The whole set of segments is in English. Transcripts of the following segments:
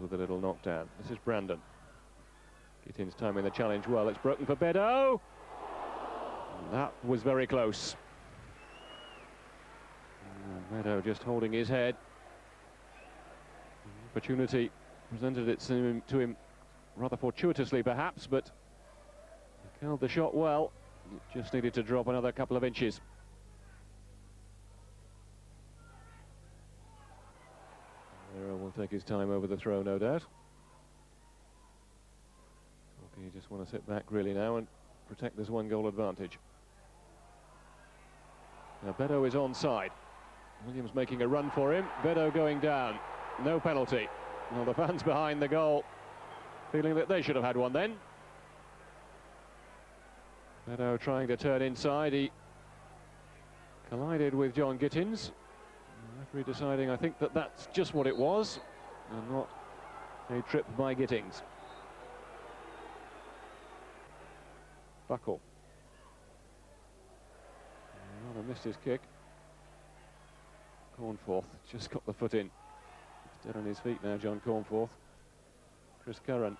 with a little knockdown. This is Brandon. Gittins timing the challenge well. It's broken for Bedo. That was very close. Bedo just holding his head. Opportunity presented it to him rather fortuitously perhaps, but he curled the shot well. It just needed to drop another couple of inches. Torquay will take his time over the throw, no doubt. Torquay just want to sit back really now and protect this one-goal advantage. Now Bedo is onside. Williams making a run for him. Bedo going down. No penalty. Well, the fans behind the goal feeling that they should have had one then. Bedo trying to turn inside. He collided with John Gittins. The referee deciding, I think, that that's just what it was and not a trip by Gittins. Buckle. Rather missed his kick. Cornforth just got the foot in. He's dead on his feet now, John Cornforth. Chris Curran.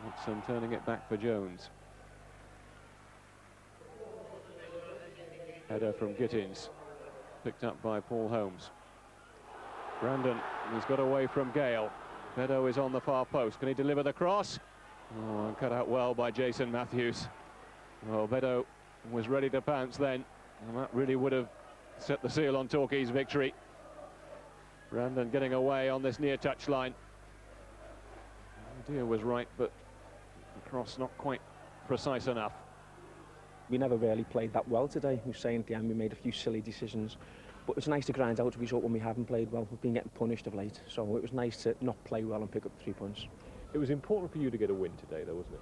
Watson turning it back for Jones. Header from Gittins. Picked up by Paul Holmes. Brandon, he's got away from Gale. Bedo is on the far post. Can he deliver the cross? Oh, and cut out well by Jason Matthews. Well, Bedo was ready to pounce then, and that really would have set the seal on Torquay's victory. Brandon getting away on this near touchline. The idea was right, but the cross not quite precise enough. We never really played that well today. We were saying at the end we made a few silly decisions, but it's nice to grind out a result when we haven't played well. We've been getting punished of late, so it was nice to not play well and pick up 3 points. It was important for you to get a win today, though, wasn't it?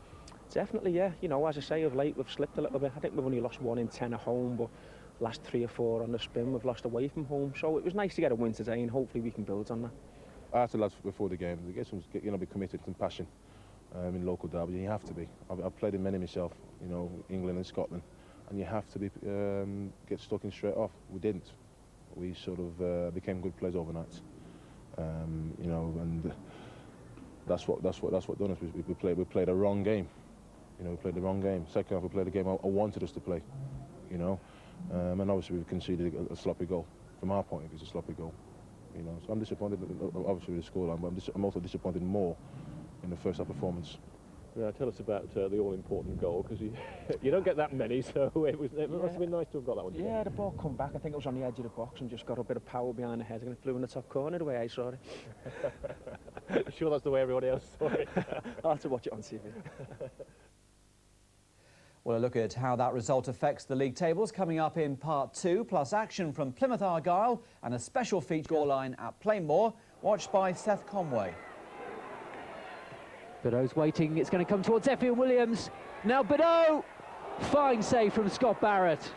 Definitely, yeah. You know, as I say, of late we've slipped a little bit. I think we've only lost 1 in 10 at home, but last 3 or 4 on the spin we've lost away from home. So it was nice to get a win today, and hopefully we can build on that. I asked the lads before the game to get some, be committed and passion in local derby. You have to be. I've played in many myself, you know, England and Scotland, and you have to be get stuck in straight off. We didn't. We sort of became good players overnight, you know, and that's what done us. We played a wrong game. You know, we played the wrong game. Second half, we played a game I wanted us to play. You know, and obviously we've conceded a sloppy goal. From our point of view, it's a sloppy goal. You know, so I'm disappointed, obviously, with the scoreline, but I'm also disappointed more in the first half performance. Yeah, tell us about the all-important goal, because you don't get that many, so it must have been nice to have got that one today. Yeah, the ball come back. I think it was on the edge of the box and just got a bit of power behind the head and it flew in the top corner the way I saw it. I'm sure that's the way everybody else saw it. I'll have to watch it on TV. Well, a look at how that result affects the league tables coming up in part 2, plus action from Plymouth Argyle and a special feature scoreline at Plainmoor, watched by Seth Conway. Bedo's waiting, it's going to come towards Effield Williams. Now Bedo! Fine save from Scott Barrett.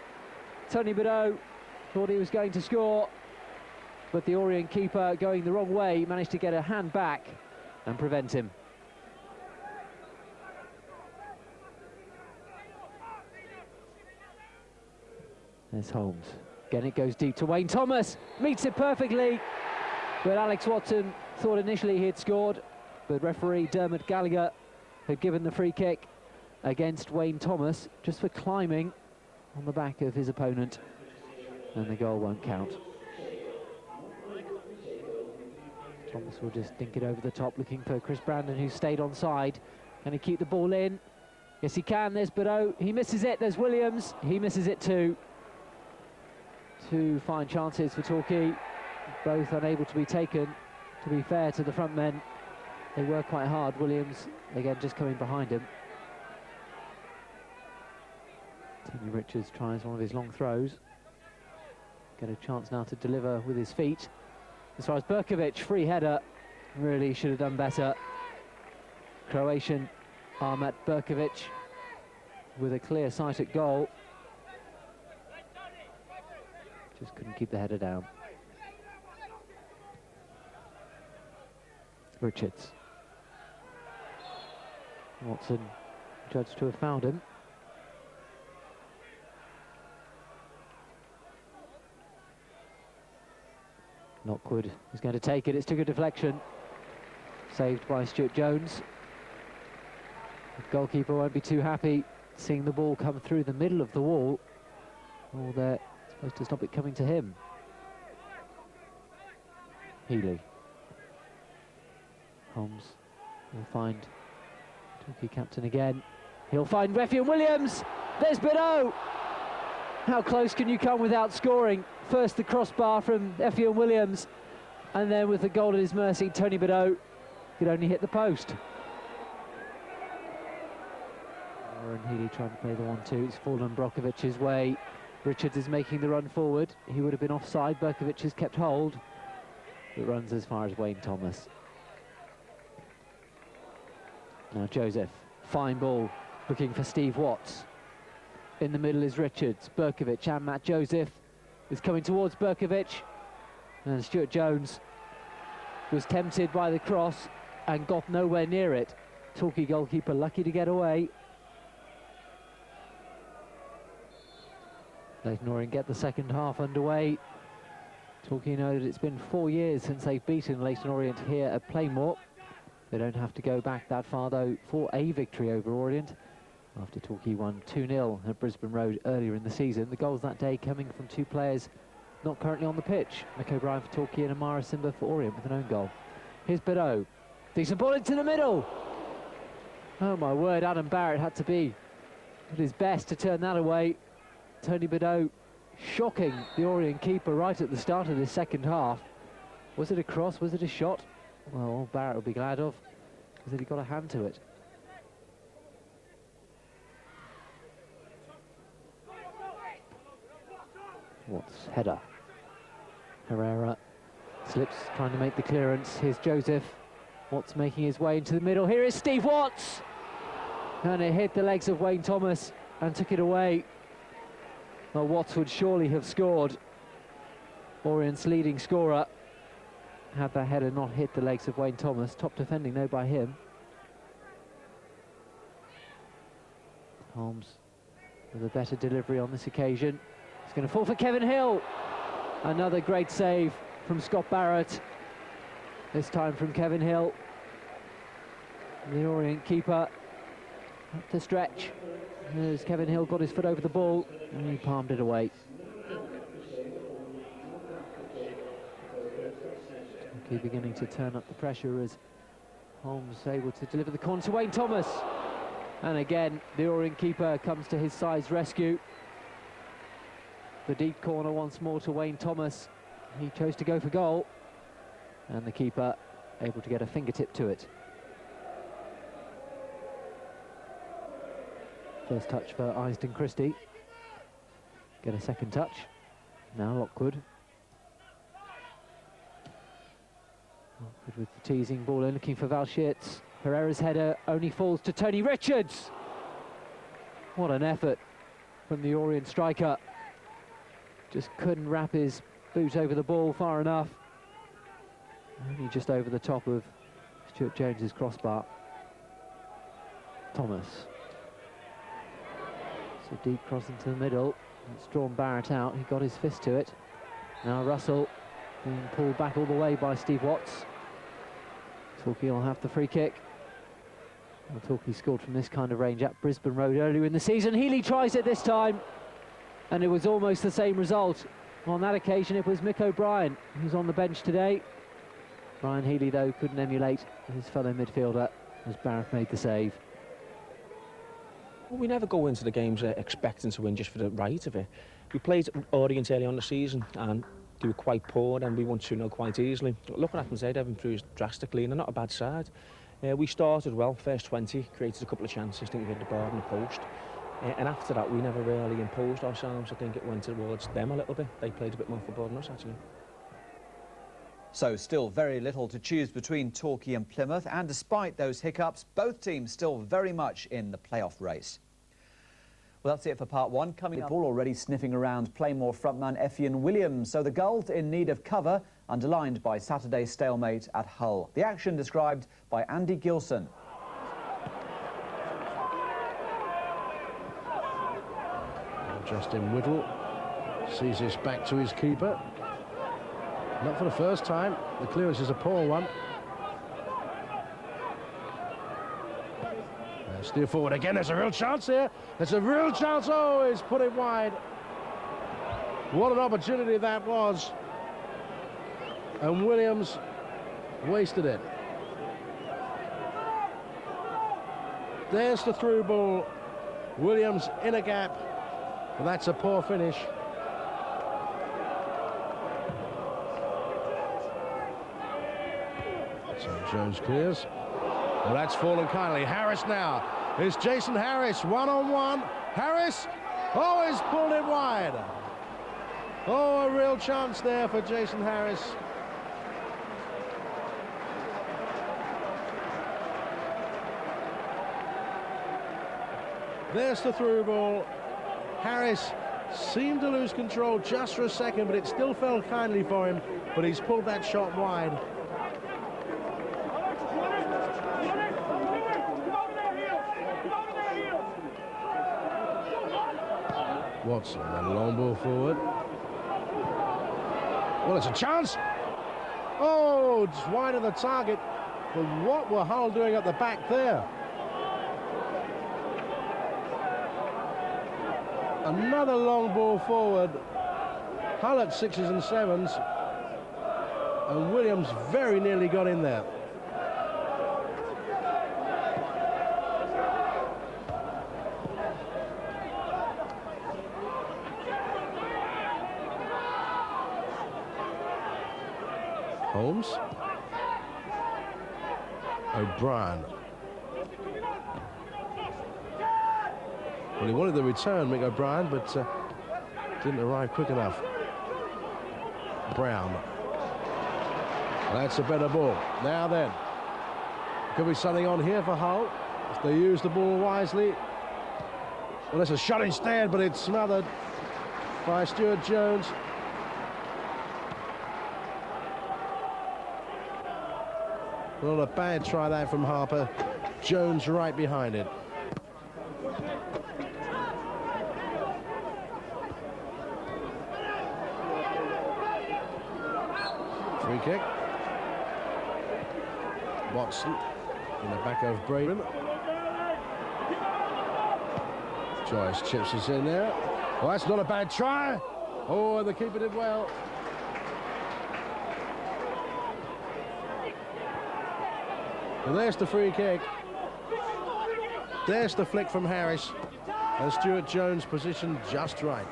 Tony Bedo thought he was going to score, but the Orient keeper, going the wrong way, managed to get a hand back and prevent him. There's Holmes. Again, it goes deep to Wayne Thomas. Meets it perfectly. But Alex Watson thought initially he had scored, but referee Dermot Gallagher had given the free kick against Wayne Thomas just for climbing on the back of his opponent, and the goal won't count. Thomas will just dink it over the top, looking for Chris Brandon, who stayed on side. Can he keep the ball in? Yes, he can. There's Bedo. He misses it. There's Williams. He misses it too. 2 fine chances for Torquay, both unable to be taken. To be fair to the front men, they were quite hard. Williams, again, just coming behind him. Tony Richards tries one of his long throws. Get a chance now to deliver with his feet. As far as Berkovic, free header, really should have done better. Croatian Armet Berkovic with a clear sight at goal. Just couldn't keep the header down. Richards. Watson judged to have fouled him. Lockwood is going to take it. It's took a deflection. Saved by Stuart Jones. The goalkeeper won't be too happy seeing the ball come through the middle of the wall. Or they're supposed to stop it coming to him. Healy. Holmes will find Torquay captain again. He'll find Effiong Williams. There's Bidot. How close can you come without scoring? First the crossbar from Effiong Williams, and then with the goal at his mercy, Tony Bidot could only hit the post. Warren Healy trying to play the 1-2. It's fallen Brokovic's way. Richards is making the run forward. He would have been offside. Berkovic has kept hold. It runs as far as Wayne Thomas. Now Joseph, fine ball, looking for Steve Watts. In the middle is Richards, Berkovic and Matt Joseph is coming towards Berkovic. And Stuart Jones was tempted by the cross and got nowhere near it. Torquay goalkeeper lucky to get away. Leyton Orient get the second half underway. Torquay United, it's been 4 years since they've beaten Leyton Orient here at Plainmoor. They don't have to go back that far though for a victory over Orient, after Torquay won 2-0 at Brisbane Road earlier in the season. The goals that day coming from two players not currently on the pitch. Mick O'Brien for Torquay and Amara Simba for Orient with an own goal. Here's Bidot. Decent ball into the middle. Oh my word, Adam Barrett had to be at his best to turn that away. Tony Bidot shocking the Orient keeper right at the start of this second half. Was it a cross? Was it a shot? Well, all Barrett will be glad of, because he got a hand to it. Watts header. Herrera slips, trying to make the clearance. Here's Joseph. Watts making his way into the middle. Here is Steve Watts! And it hit the legs of Wayne Thomas and took it away. Well, Watts would surely have scored. Orient's leading scorer. Had that header not hit the legs of Wayne Thomas. Top defending though by him. Holmes with a better delivery on this occasion. He's going to fall for Kevin Hill. Another great save from Scott Barrett. This time from Kevin Hill. The Orient keeper up to stretch. As Kevin Hill got his foot over the ball and he palmed it away. Torquay beginning to turn up the pressure as Holmes able to deliver the corner to Wayne Thomas. And again, the Orient keeper comes to his side's rescue. The deep corner once more to Wayne Thomas. He chose to go for goal. And the keeper able to get a fingertip to it. First touch for Isden Christie. Get a second touch. Now Lockwood. Lockwood with the teasing ball in, looking for Valshitz. Herrera's header only falls to Tony Richards. What an effort from the Orient striker. Just couldn't wrap his boot over the ball far enough. Only just over the top of Stuart Jones's crossbar. Thomas. So deep cross into the middle. It's drawn Barrett out. He got his fist to it. Now Russell being pulled back all the way by Steve Watts. Torquay will have the free kick. Well, Torquay scored from this kind of range at Brisbane Road earlier in the season. Healy tries it this time, and it was almost the same result. On that occasion, it was Mick O'Brien who's on the bench today. Brian Healy, though, couldn't emulate his fellow midfielder as Barrett made the save. Well, we never go into the games expecting to win just for the right of it. We played Orient early on in the season and they were quite poor, and we won 2-0 quite easily. But looking at them today, they've improved drastically and they're not a bad side. We started well, first 20, created a couple of chances. I think we hit the bar and the post. And after that, we never really imposed ourselves. I think it went towards them a little bit. They played a bit more football than us, actually. So still very little to choose between Torquay and Plymouth, and despite those hiccups, both teams still very much in the playoff race. Well, that's it for part one. Coming up, ball already sniffing around Plainmoor frontman Effiong Williams. So the Gulls in need of cover, underlined by Saturday's stalemate at Hull. The action described by Andy Gilson. Justin Whittle sees this back to his keeper. Not for the first time. The clearance is a poor one. Steer forward again. There's a real chance here. There's a real chance. Oh, he's put it wide. What an opportunity that was. And Williams wasted it. There's the through ball. Williams in a gap. But that's a poor finish. So Jones clears. Well, that's fallen kindly. Harris now. It's Jason Harris, one-on-one. Harris, oh, he's pulled it wide. Oh, a real chance there for Jason Harris. There's the through ball. Harris seemed to lose control just for a second, but it still fell kindly for him. But he's pulled that shot wide. Watson, then long ball forward. Well, it's a chance. Oh, it's wide of the target. But what were Hull doing at the back there? Another long ball forward. Hull at 6s and 7s. And Williams very nearly got in there. Holmes. O'Brien. Well, he wanted the return, Mick O'Brien, but didn't arrive quick enough. Brown. That's a better ball. Now then, could be something on here for Hull if they use the ball wisely. Well, it's a shot instead, but it's smothered by Stuart Jones. Not a bad try that from Harper. Jones right behind it. Free kick. Watson in the back of Braden. Joyce chips us in there. Well, that's not a bad try. Oh, the keeper did well. Well, there's the free kick. There's the flick from Harris. And Stuart Jones positioned just right.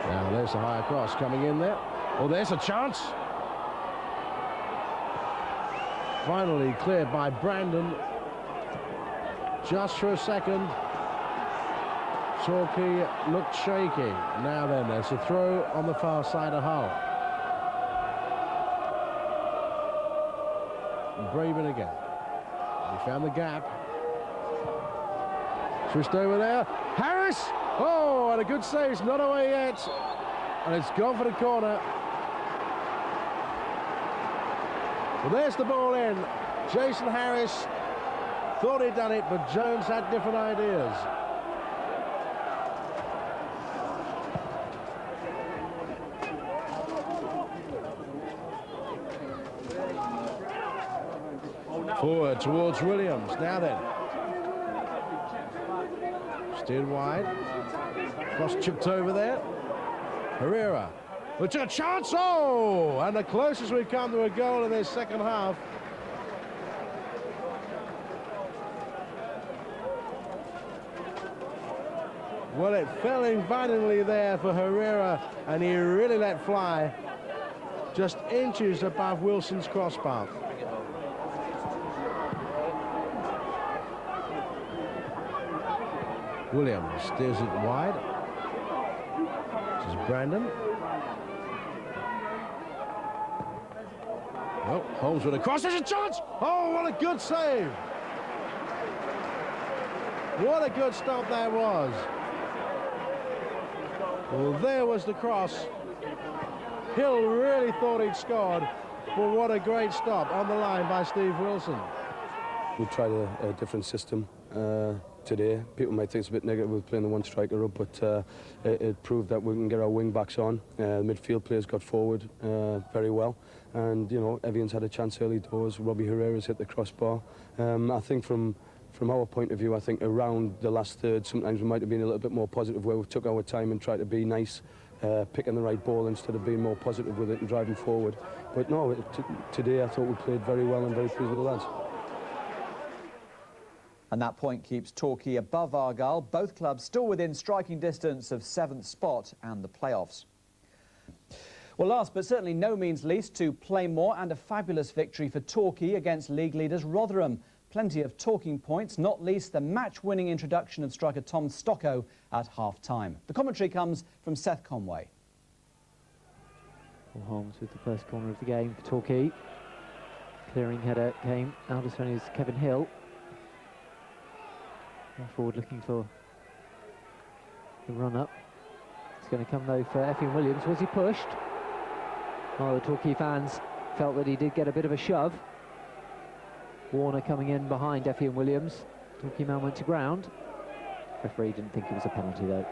Now there's the higher cross coming in there. Oh, there's a chance. Finally cleared by Brandon. Just for a second. Torquay looked shaky. Now then, there's a throw on the far side of Hull. Braven again. He found the gap. Switched over there. Harris! Oh, and a good save. It's not away yet. And it's gone for the corner. Well, there's the ball in. Jason Harris thought he'd done it, but Jones had different ideas. Forward towards Williams. Now then. Steered wide. Cross chipped over there. Herrera. We took a chance. Oh! And the closest we've come to a goal in this second half. Well, it fell invitingly there for Herrera, and he really let fly just inches above Wilson's crossbar. Williams steers it wide. This is Brandon. Oh, Holmes with a cross. There's a chance! Oh, what a good save! What a good stop that was. Well, there was the cross. Hill really thought he'd scored, but what a great stop on the line by Steve Wilson. We tried a different system. today. People might think it's a bit negative with playing the one striker up, but it proved that we can get our wing backs on. The midfield players got forward very well, and you know, Evian's had a chance early doors. Robbie Herrera's hit the crossbar. I think from our point of view, I think around the last third, sometimes we might have been a little bit more positive, where we took our time and tried to be nice, picking the right ball instead of being more positive with it and driving forward. But no, today I thought we played very well and very pleased with the lads. And that point keeps Torquay above Argyle. Both clubs still within striking distance of 7th spot and the playoffs. Well, last but certainly no means least, to Playmore, and a fabulous victory for Torquay against league leaders Rotherham. Plenty of talking points, not least the match-winning introduction of striker Tom Stocko at half-time. The commentary comes from Seth Conway. Paul Holmes with the first corner of the game for Torquay. Clearing header came out as soon as Kevin Hill. Forward looking for the run-up. It's going to come though for Effiong Williams. Was he pushed? Oh, the Torquay fans felt that he did get a bit of a shove. Warner coming in behind Effiong Williams. Torquay man went to ground. Referee didn't think it was a penalty though.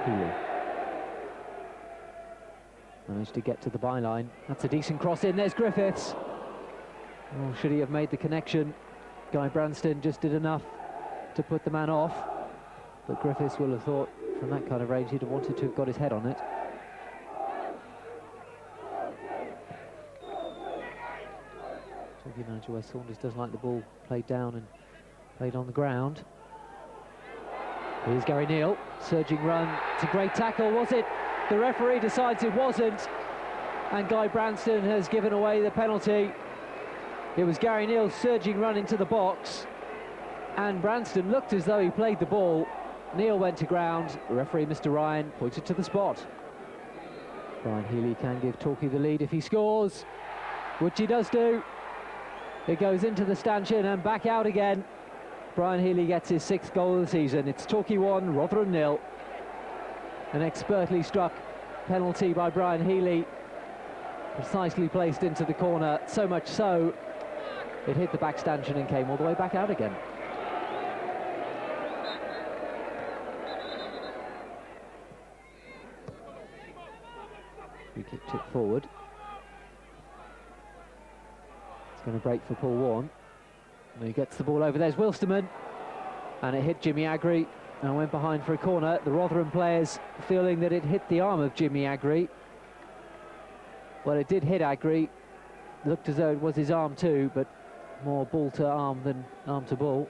Healy managed to get to the byline. That's a decent cross in. There's Griffiths. Oh, should he have made the connection? Guy Branston just did enough to put the man off, but Griffiths will have thought from that kind of range he'd have wanted to have got his head on it. Torquay manager Wes Saunders does like the ball played down and played on the ground. Here's Gary Neal, surging run. It's a great tackle, was it? The referee decides it wasn't, and Guy Branston has given away the penalty. It was Gary Neal's surging run into the box, and Branston looked as though he played the ball. Neal went to ground. The referee, Mr. Ryan, pointed to the spot. Brian Healy can give Torquay the lead if he scores, which he does do. It goes into the stanchion and back out again. Brian Healy gets his 6th goal of the season. It's Torquay 1, Rotherham 0. An expertly struck penalty by Brian Healy, precisely placed into the corner, so much so it hit the back stanchion and came all the way back out again. Free kick tipped forward. It's going to break for Paul Warne. And he gets the ball over. There's Wilstermann. And it hit Jimmy Agri and went behind for a corner. The Rotherham players feeling that it hit the arm of Jimmy Agri. Well, it did hit Agri. Looked as though it was his arm too, but more ball to arm than arm to ball.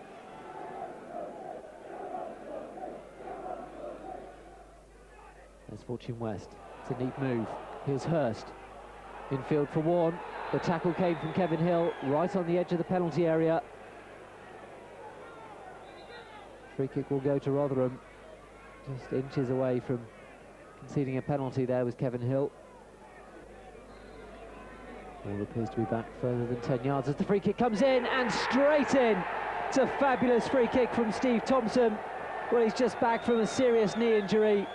There's Fortune West. It's a neat move. Here's Hurst. Infield for Warne. The tackle came from Kevin Hill, right on the edge of the penalty area. Free kick will go to Rotherham. Just inches away from conceding a penalty there was Kevin Hill. Ball appears to be back further than 10 yards as the free kick comes in, and straight in. It's a fabulous free kick from Steve Thompson. Well, he's just back from a serious knee injury.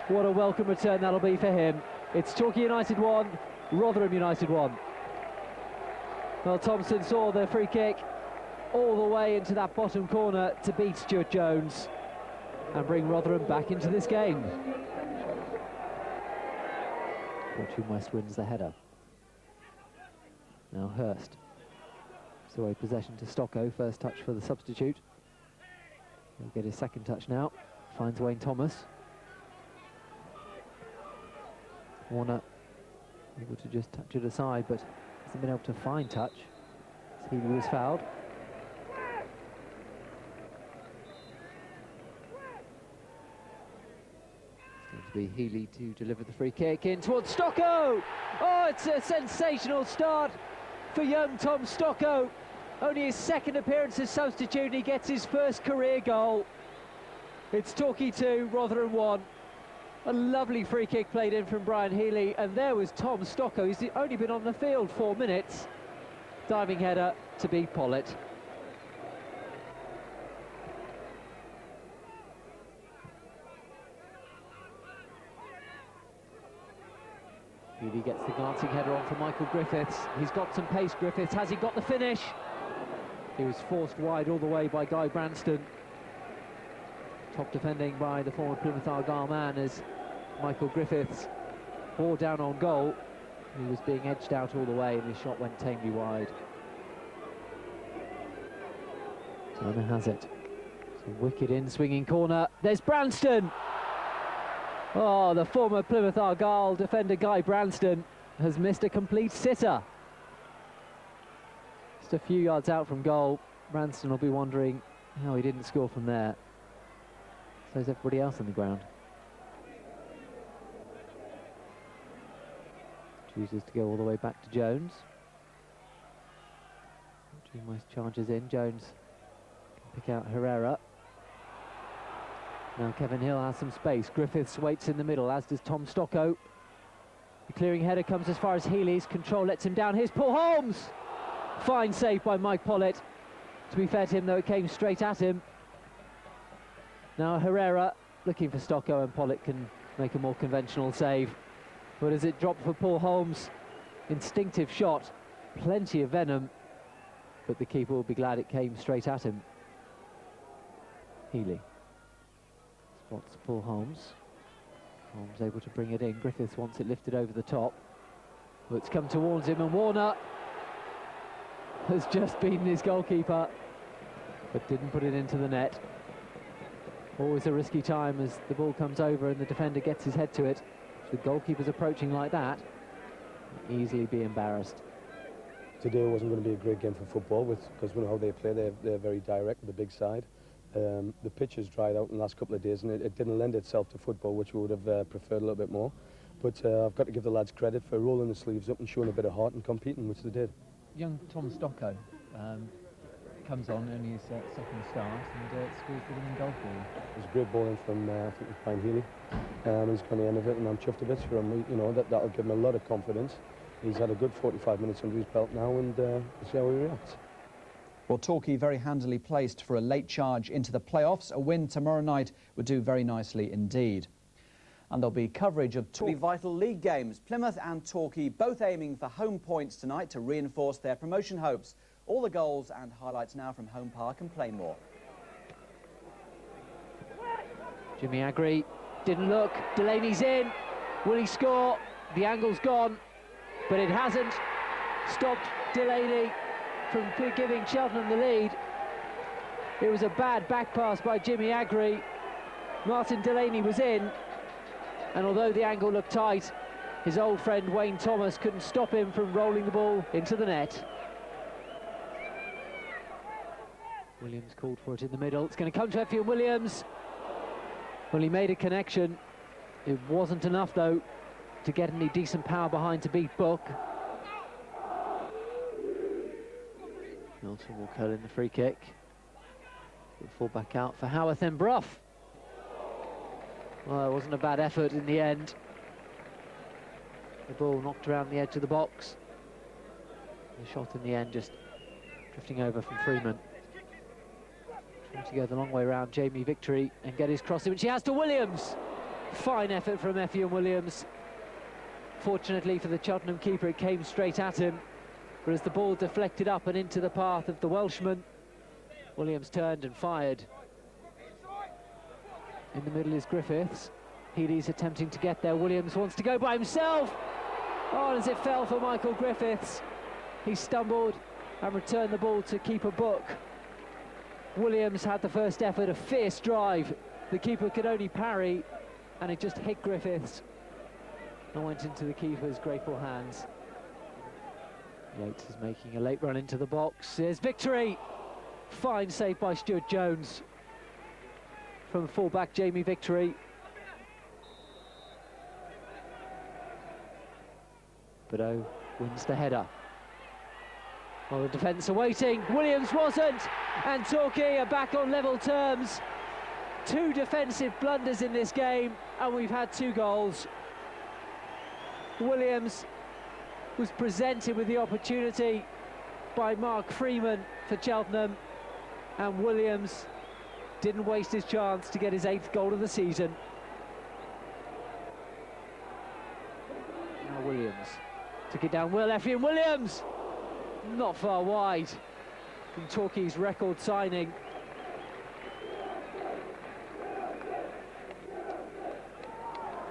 What a welcome return that'll be for him. It's Torquay United 1, Rotherham United 1. Well, Thompson saw the free kick all the way into that bottom corner to beat Stuart Jones and bring Rotherham back into this game. Fortune West wins the header. Now Hurst. It's away possession to Stocko, first touch for the substitute. He'll get his second touch now. Finds Wayne Thomas. Warner able to just touch it aside, but hasn't been able to find touch. Healy was fouled. It's going to be Healy to deliver the free kick in towards Stocko. Oh, it's a sensational start for young Tom Stocko. Only his 2nd appearance as substitute, and he gets his first career goal. It's Torquay 2, Rotherham 1. A lovely free kick played in from Brian Healy, and there was Tom Stocko. He's only been on the field 4 minutes. Diving header to beat Pollitt. Healy gets the glancing header on for Michael Griffiths. He's got some pace, Griffiths. Has he got the finish? He was forced wide all the way by Guy Branston. Top defending by the former Plymouth Argyle man as Michael Griffiths bore down on goal. He was being edged out all the way and his shot went tamely wide. Turner has it. It's a wicked in swinging corner. There's Branston! Oh, the former Plymouth Argyle defender Guy Branston has missed a complete sitter. Just a few yards out from goal. Branston will be wondering how he didn't score from there. So is everybody else on the ground. Chooses to go all the way back to Jones. Almost charges in. Jones can pick out Herrera. Now Kevin Hill has some space. Griffiths waits in the middle, as does Tom Stocko. The clearing header comes as far as Healy's. Control lets him down. Here's Paul Holmes! Fine save by Mike Pollett. To be fair to him, though, it came straight at him. Now Herrera looking for Stocko, and Pollett can make a more conventional save. But as it dropped for Paul Holmes, instinctive shot, plenty of venom, but the keeper will be glad it came straight at him. Healy spots Paul Holmes. Holmes able to bring it in. Griffiths wants it lifted over the top. Well, it's come towards him, and Warner has just beaten his goalkeeper, but didn't put it into the net. Always a risky time as the ball comes over and the defender gets his head to it. If the goalkeeper's approaching like that, he'll easily be embarrassed. Today wasn't going to be a great game for football because we know how they play. They're very direct with the big side. The pitch has dried out in the last couple of days and it didn't lend itself to football, which we would have preferred a little bit more. But I've got to give the lads credit for rolling the sleeves up and showing a bit of heart and competing, which they did. Young Tom Stocko comes on in his second start and scores the winning goal for him. It was a great ball in from I think it was Brian Healy. He's gone the end of it, and I'm chuffed a bit for him. You know, that'll give him a lot of confidence. He's had a good 45 minutes under his belt now, and we'll see how he reacts. Well, Torquay very handily placed for a late charge into the playoffs. A win tomorrow night would do very nicely indeed. And there'll be coverage of two vital league games. Plymouth and Torquay both aiming for home points tonight to reinforce their promotion hopes. All the goals and highlights now from Home Park and Plainmoor. Jimmy Agri didn't look. Delaney's in. Will he score? The angle's gone, but it hasn't stopped Delaney from giving Cheltenham the lead. It was a bad back pass by Jimmy Agri. Martin Delaney was in, and although the angle looked tight, his old friend Wayne Thomas couldn't stop him from rolling the ball into the net. Williams called for it in the middle. It's going to come to Effiong Williams. Well, he made a connection. It wasn't enough, though, to get any decent power behind to beat Book. Milton will curl in the free kick. We'll fall back out for Howarth and Brough. Well, it wasn't a bad effort in the end. The ball knocked around the edge of the box. The shot in the end just drifting over from Freeman. Trying to go the long way around Jamie Victory and get his cross in, which he has to Williams. Fine effort from Effiong Williams. Fortunately for the Cheltenham keeper, it came straight at him. But as the ball deflected up and into the path of the Welshman, Williams turned and fired. In the middle is Griffiths. Healy's attempting to get there. Williams wants to go by himself. Oh, and as it fell for Michael Griffiths, he stumbled and returned the ball to keeper Book. Williams had the first effort, a fierce drive. The keeper could only parry, and it just hit Griffiths and went into the keeper's grateful hands. Yates is making a late run into the box. Here's Victory. Fine save by Stuart Jones from fullback Jamie Victory. Bedeau wins the header. Well, the defence are waiting. Williams wasn't, and Torquay are back on level terms. Two defensive blunders in this game, and we've had 2 goals. Williams was presented with the opportunity by Mark Freeman for Cheltenham, and Williams didn't waste his chance to get his 8th goal of the season. Now Williams took it down well. Effiong Williams not far wide. from Torquay's record signing.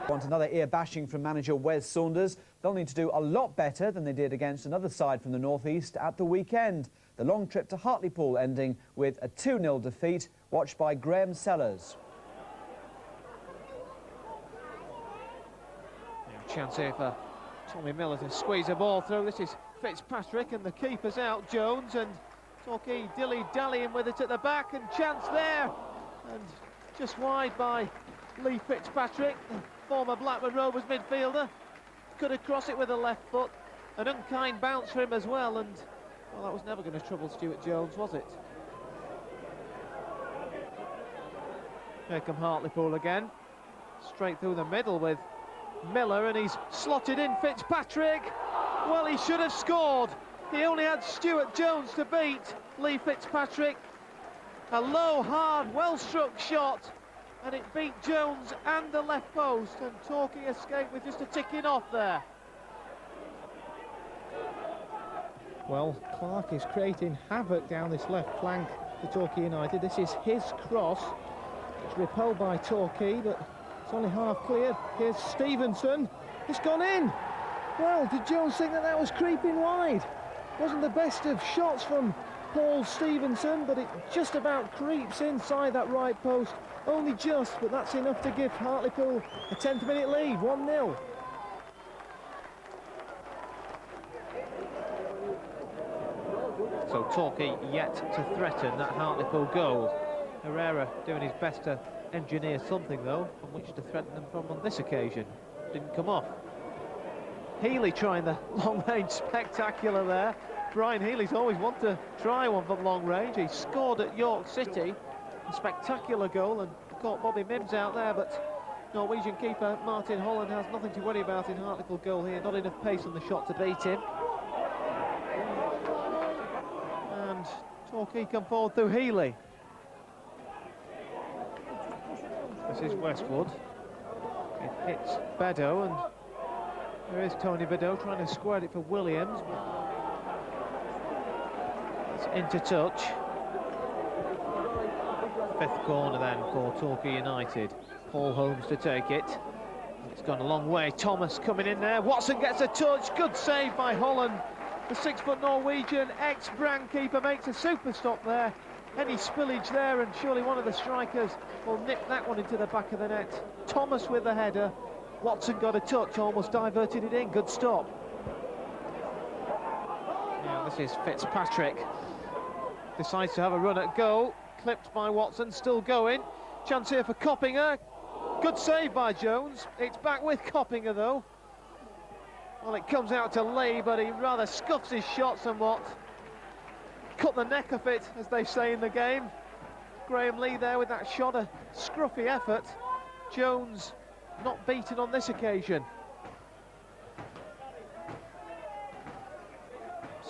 Want another ear bashing from manager Wes Saunders. They'll need to do a lot better than they did against another side from the northeast at the weekend. The long trip to Hartlepool ending with a 2-0 defeat, watched by Graham Sellers. Chance here for Tommy Miller to squeeze a ball through. This is Fitzpatrick and the keeper's out, Jones, and Torquay dilly-dallying with it at the back, and chance there, and just wide by Lee Fitzpatrick, the former Blackburn Rovers midfielder. Could have crossed it with the left foot. An unkind bounce for him as well, and well, that was never going to trouble Stuart Jones, was it? Here come Hartlepool again, straight through the middle with Miller, and he's slotted in Fitzpatrick. Well, he should have scored. He only had Stuart Jones to beat. Lee Fitzpatrick, a low, hard, well-struck shot, and it beat Jones and the left post, and Torquay escaped with just a ticking off there. Well, Clark is creating havoc down this left flank for Torquay United. This is his cross. It's repelled by Torquay, but it's only half cleared. Here's Stevenson. It's gone in. Well, did Jones think that that was creeping wide? Wasn't the best of shots from Paul Stevenson, but it just about creeps inside that right post. Only just, but that's enough to give Hartlepool a 10th minute lead, 1-0. So Torquay yet to threaten that Hartlepool goal. Herrera doing his best to engineer something, though, from which to threaten them from on this occasion. Didn't come off. Healy trying the long-range spectacular there. Brian Healy's always wanted to try one from long range. He scored at York City, a spectacular goal, and caught Bobby Mims out there, but Norwegian keeper Martin Holland has nothing to worry about in Hartlepool goal here. Not enough pace on the shot to beat him. And Torquay come forward through Healy. This is Westwood. It hits Beddoe, and there is Tony Beddoe trying to square it for Williams. It's into touch. Fifth corner then for Torquay United. Paul Holmes to take it. It's gone a long way. Thomas coming in there. Watson gets a touch. Good save by Holland. The 6-foot Norwegian ex-Brand keeper makes a super stop there. Any spillage there, and surely one of the strikers will nip that one into the back of the net. Thomas with the header. Watson got a touch, almost diverted it in. Good stop. Now this is Fitzpatrick. Decides to have a run at goal. Clipped by Watson, still going. Chance here for Coppinger. Good save by Jones. It's back with Coppinger, though. Well, it comes out to Lee, but he rather scuffs his shot somewhat. Cut the neck of it, as they say in the game. Graham Lee there with that shot, a scruffy effort. Jones not beaten on this occasion.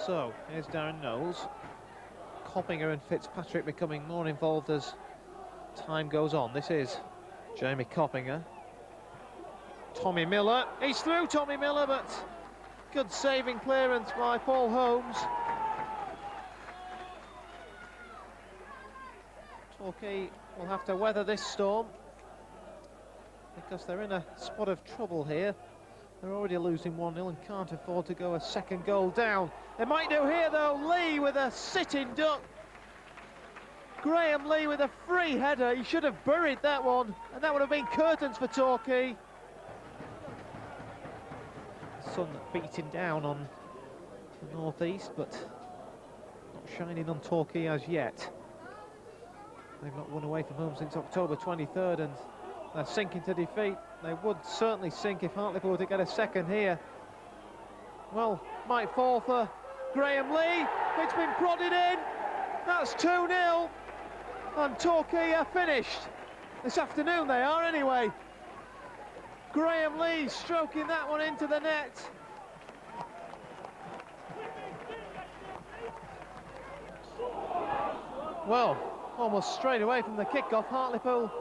So, here's Darren Knowles. Coppinger and Fitzpatrick becoming more involved as time goes on. This is Jamie Coppinger. Tommy Miller. He's through, Tommy Miller, but good saving clearance by Paul Holmes. Torquay will have to weather this storm because they're in a spot of trouble here. They're already losing 1-0 and can't afford to go a second goal down. They might do here, though. Lee with a sitting duck. Graham Lee with a free header. He should have buried that one, and that would have been curtains for Torquay. Sun beating down on the northeast, but not shining on Torquay as yet. They've not won away from home since October 23rd, and they're sinking to defeat. They would certainly sink if Hartlepool were to get a second here. Well, might fall for Graham Lee. It's been prodded in. That's 2-0. And Torquay are finished. This afternoon they are anyway. Graham Lee stroking that one into the net. Well, almost straight away from the kick-off, Hartlepool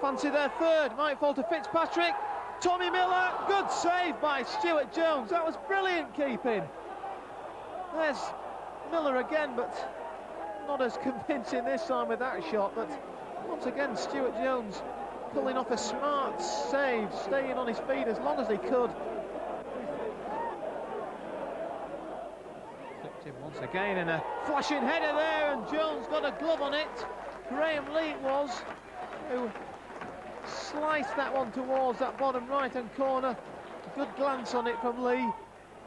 fancy their third. Might fall to Fitzpatrick. Tommy Miller, good save by Stuart Jones. That was brilliant keeping. There's Miller again, but not as convincing this time with that shot, but once again Stuart Jones pulling off a smart save, staying on his feet as long as he could. Flipped him once again, and a flashing header there, and Jones got a glove on it. Graham Lee it was who sliced that one towards that bottom right-hand corner. A good glance on it from Lee,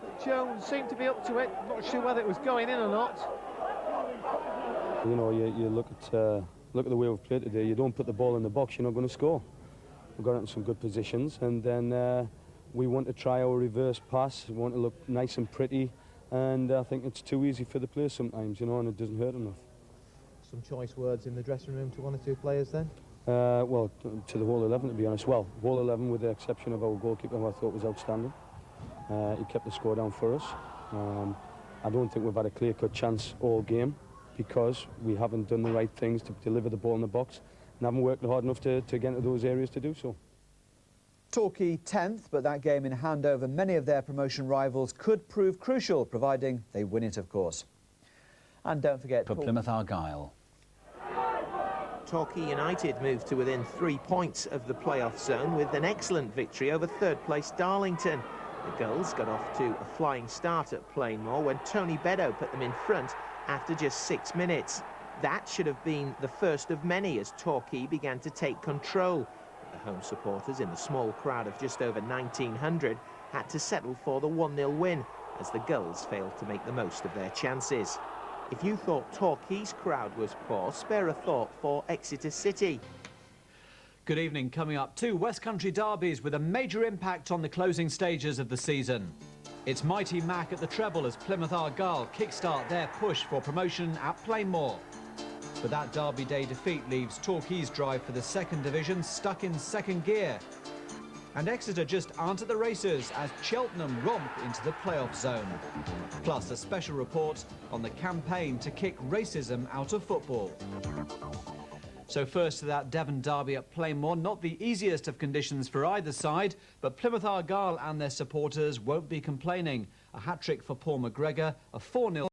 but Jones seemed to be up to it. Not sure whether it was going in or not. You know, you look at the way we've played today. You don't put the ball in the box, you're not going to score. We've got into some good positions, and then we want to try our reverse pass. We want to look nice and pretty, and I think it's too easy for the players sometimes, you know, and it doesn't hurt enough. Some choice words in the dressing room to one or two players then? Well, to the whole 11, to be honest. Well, whole 11 with the exception of our goalkeeper, who I thought was outstanding. He kept the score down for us. I don't think we've had a clear-cut chance all game because we haven't done the right things to deliver the ball in the box and haven't worked hard enough to get into those areas to do so. Torquay 10th, but that game in hand over many of their promotion rivals could prove crucial, providing they win it, of course. And don't forget... For Plymouth Argyle. Torquay United moved to within 3 points of the playoff zone with an excellent victory over third-place Darlington. The Gulls got off to a flying start at Plainmoor when Tony Beddoe put them in front after just 6 minutes. That should have been the first of many as Torquay began to take control. The home supporters, in the small crowd of just over 1,900, had to settle for the 1-0 win as the Gulls failed to make the most of their chances. If you thought Torquay's crowd was poor, spare a thought for Exeter City. Good evening. Coming up, 2 West Country derbies with a major impact on the closing stages of the season. It's Mighty Mac at the treble as Plymouth Argyle kickstart their push for promotion at Plainmoor. But that Derby Day defeat leaves Torquay's drive for the second division stuck in second gear. And Exeter just aren't at the races as Cheltenham romp into the playoff zone. Plus a special report on the campaign to kick racism out of football. So first to that Devon derby at Plainmoor, not the easiest of conditions for either side, but Plymouth Argyle and their supporters won't be complaining. A hat-trick for Paul McGregor, a 4-0